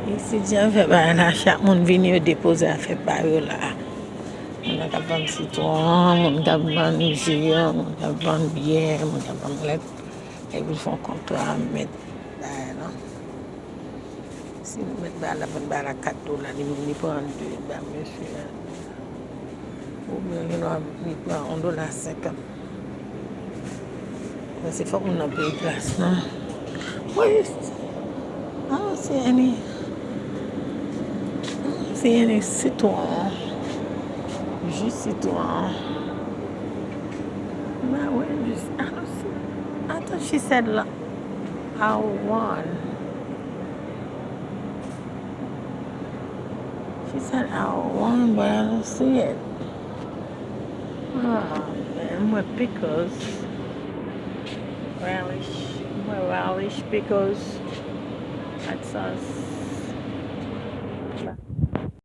Ici, j'ai fait un chaque monde vient déposer à faire par là. On a capable citron, on a capable Nigeria, on a capable bière, on a capable lettre. Et ils font contrat mettre non. Si nous mettons la bonne barre à 4 $, nous prenons 2 monsieur. Ou bien nous prenons $1.50. C'est fort qu'on a payé place, non? Oui. I don't see any. See any citron. Jus citron. But where is I don't see. I thought she said our one. She said our one, but I don't see it. Oh man, more pickles. Relish pickles. Hot sauce.